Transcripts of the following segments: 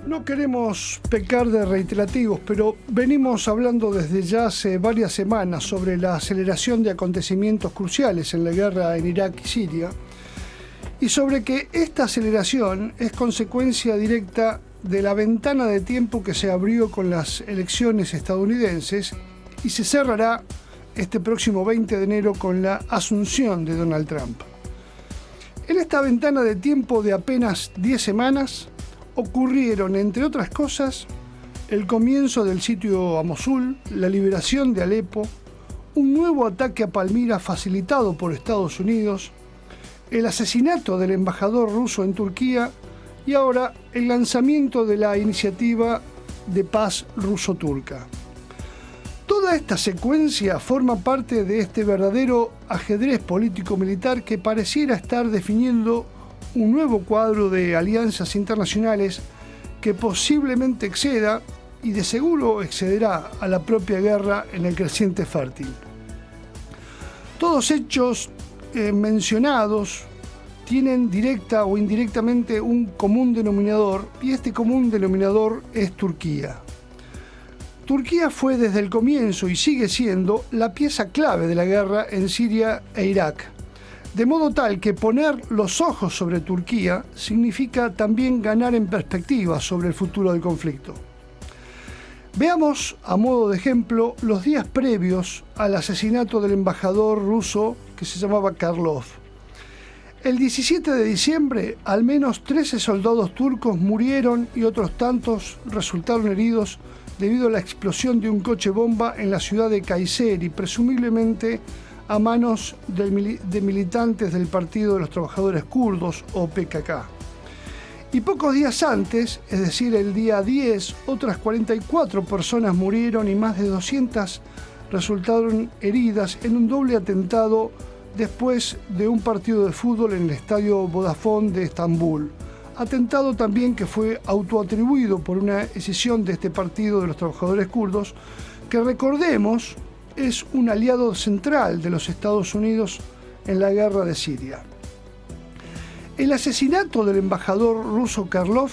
No queremos pecar de reiterativos, pero venimos hablando desde ya hace varias semanas sobre la aceleración de acontecimientos cruciales en la guerra en Irak y Siria, y sobre que esta aceleración es consecuencia directa de la ventana de tiempo que se abrió con las elecciones estadounidenses y se cerrará este próximo 20 de enero con la asunción de Donald Trump. En esta ventana de tiempo de apenas 10 semanas, ocurrieron, entre otras cosas, el comienzo del sitio a Mosul, la liberación de Alepo, un nuevo ataque a Palmira facilitado por Estados Unidos, el asesinato del embajador ruso en Turquía y ahora el lanzamiento de la iniciativa de paz ruso-turca. Toda esta secuencia forma parte de este verdadero ajedrez político-militar que pareciera estar definiendo un nuevo cuadro de alianzas internacionales que posiblemente exceda, y de seguro excederá, a la propia guerra en el creciente fértil. Todos hechos mencionados tienen directa o indirectamente un común denominador, y este común denominador es Turquía. Turquía fue desde el comienzo y sigue siendo la pieza clave de la guerra en Siria e Irak. De modo tal que poner los ojos sobre Turquía significa también ganar en perspectiva sobre el futuro del conflicto. Veamos, a modo de ejemplo, los días previos al asesinato del embajador ruso que se llamaba Karlov. El 17 de diciembre, al menos 13 soldados turcos murieron y otros tantos resultaron heridos debido a la explosión de un coche bomba en la ciudad de Kayseri, presumiblemente a manos de militantes del Partido de los Trabajadores Kurdos, o PKK. Y pocos días antes, es decir, el día 10, otras 44 personas murieron y más de 200 resultaron heridas en un doble atentado después de un partido de fútbol en el estadio Vodafone de Estambul. Atentado también que fue autoatribuido por una escisión de este Partido de los Trabajadores Kurdos, que recordemos es un aliado central de los Estados Unidos en la guerra de Siria. El asesinato del embajador ruso Karlov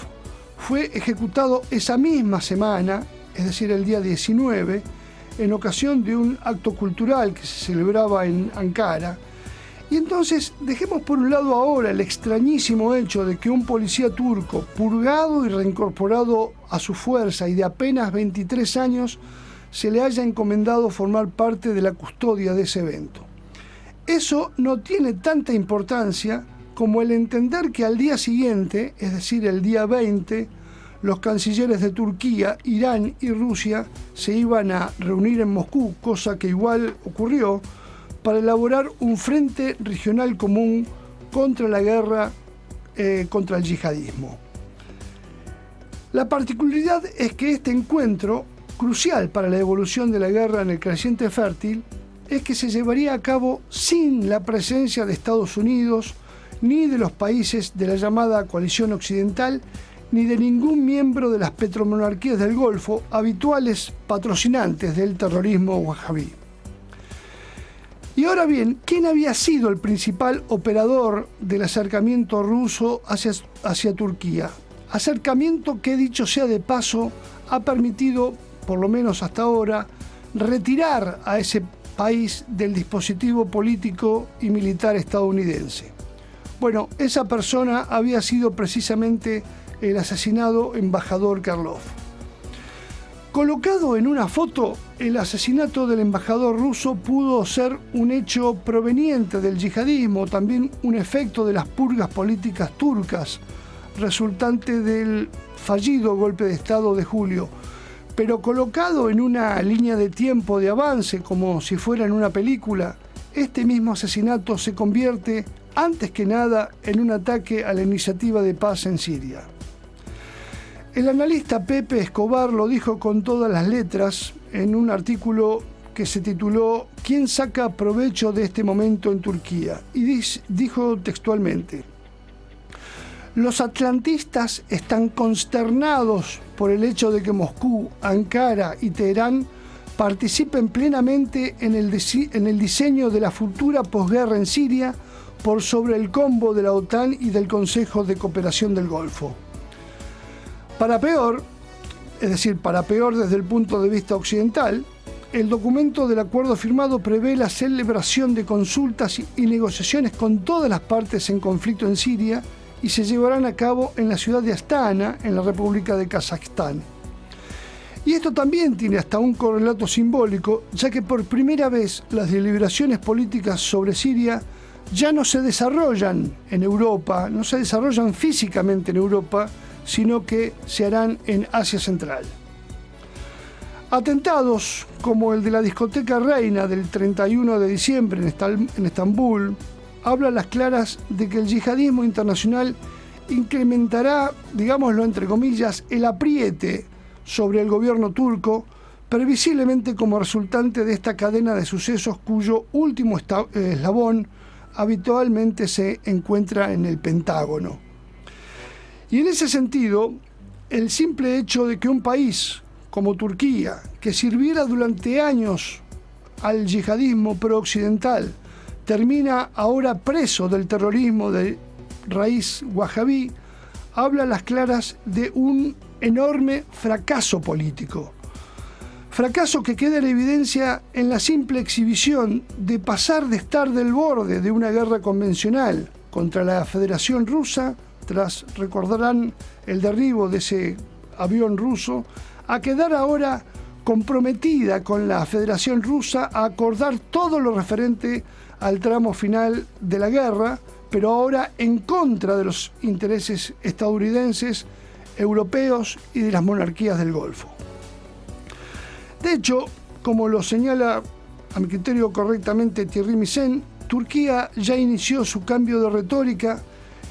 fue ejecutado esa misma semana, es decir, el día 19, en ocasión de un acto cultural que se celebraba en Ankara. Y entonces dejemos por un lado ahora el extrañísimo hecho de que un policía turco, purgado y reincorporado a su fuerza y de apenas 23 años, se le haya encomendado formar parte de la custodia de ese evento. Eso no tiene tanta importancia como el entender que al día siguiente, es decir, el día 20, los cancilleres de Turquía, Irán y Rusia se iban a reunir en Moscú, cosa que igual ocurrió, para elaborar un frente regional común contra la guerra contra el yihadismo. La particularidad es que este encuentro, crucial para la evolución de la guerra en el creciente fértil, es que se llevaría a cabo sin la presencia de Estados Unidos, ni de los países de la llamada coalición occidental, ni de ningún miembro de las petromonarquías del Golfo, habituales patrocinantes del terrorismo wahabí. Y ahora bien, ¿quién había sido el principal operador del acercamiento ruso hacia Turquía? Acercamiento que, dicho sea de paso, ha permitido, por lo menos hasta ahora, retirar a ese país del dispositivo político y militar estadounidense. Bueno, esa persona había sido precisamente el asesinado embajador Karlov. Colocado en una foto, el asesinato del embajador ruso pudo ser un hecho proveniente del yihadismo, también un efecto de las purgas políticas turcas, resultante del fallido golpe de Estado de julio. Pero colocado en una línea de tiempo de avance, como si fuera en una película, este mismo asesinato se convierte, antes que nada, en un ataque a la iniciativa de paz en Siria. El analista Pepe Escobar lo dijo con todas las letras en un artículo que se tituló ¿Quién saca provecho de este momento en Turquía? Y dijo textualmente: los atlantistas están consternados por el hecho de que Moscú, Ankara y Teherán participen plenamente en el diseño de la futura posguerra en Siria por sobre el combo de la OTAN y del Consejo de Cooperación del Golfo. Para peor, es decir, para peor desde el punto de vista occidental, el documento del acuerdo firmado prevé la celebración de consultas y negociaciones con todas las partes en conflicto en Siria y se llevarán a cabo en la ciudad de Astana, en la República de Kazajstán. Y esto también tiene hasta un correlato simbólico, ya que por primera vez las deliberaciones políticas sobre Siria ya no se desarrollan en Europa, no se desarrollan físicamente en Europa, sino que se harán en Asia Central. Atentados como el de la discoteca Reina del 31 de diciembre en Estambul hablan las claras de que el yihadismo internacional incrementará, digámoslo entre comillas, el apriete sobre el gobierno turco, previsiblemente como resultante de esta cadena de sucesos cuyo último eslabón habitualmente se encuentra en el Pentágono. Y en ese sentido, el simple hecho de que un país como Turquía, que sirviera durante años al yihadismo prooccidental, termina ahora preso del terrorismo de raíz wahabí, habla a las claras de un enorme fracaso político. Fracaso que queda en evidencia en la simple exhibición de pasar de estar del borde de una guerra convencional contra la Federación Rusa, recordarán el derribo de ese avión ruso, a quedar ahora comprometida con la Federación Rusa a acordar todo lo referente al tramo final de la guerra, pero ahora en contra de los intereses estadounidenses, europeos y de las monarquías del Golfo. De hecho, como lo señala a mi criterio correctamente Thierry Meyssan, Turquía ya inició su cambio de retórica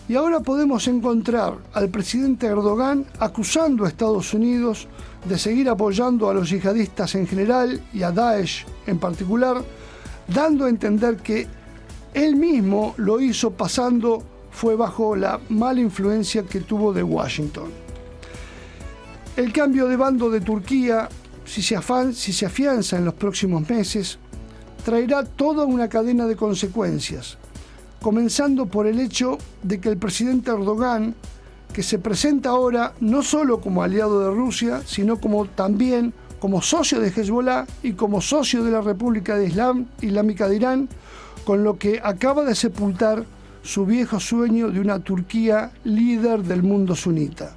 y ahora podemos encontrar al presidente Erdogan acusando a Estados Unidos de seguir apoyando a los yihadistas en general y a Daesh en particular, dando a entender que él mismo lo hizo fue bajo la mala influencia que tuvo de Washington. El cambio de bando de Turquía, si se afianza en los próximos meses, traerá toda una cadena de consecuencias, comenzando por el hecho de que el presidente Erdogan, que se presenta ahora no solo como aliado de Rusia, sino también como socio de Hezbollah y como socio de la República Islámica de Irán, con lo que acaba de sepultar su viejo sueño de una Turquía líder del mundo sunita.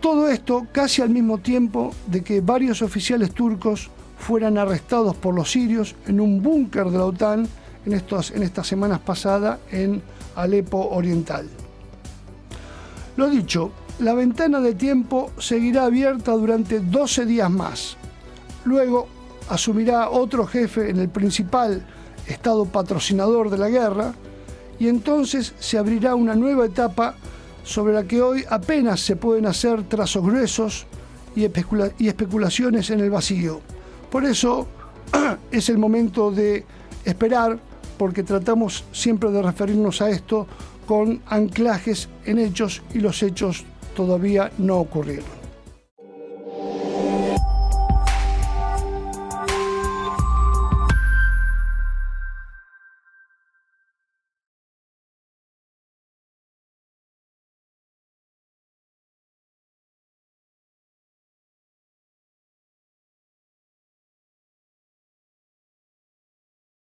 Todo esto casi al mismo tiempo de que varios oficiales turcos fueran arrestados por los sirios en un búnker de la OTAN en estas semanas pasadas en Alepo Oriental. Lo dicho, la ventana de tiempo seguirá abierta durante 12 días más. Luego asumirá otro jefe en el principal estado patrocinador de la guerra y entonces se abrirá una nueva etapa sobre la que hoy apenas se pueden hacer trazos gruesos y especulaciones en el vacío. Por eso es el momento de esperar, porque tratamos siempre de referirnos a esto con anclajes en hechos y los hechos todavía no ocurrieron.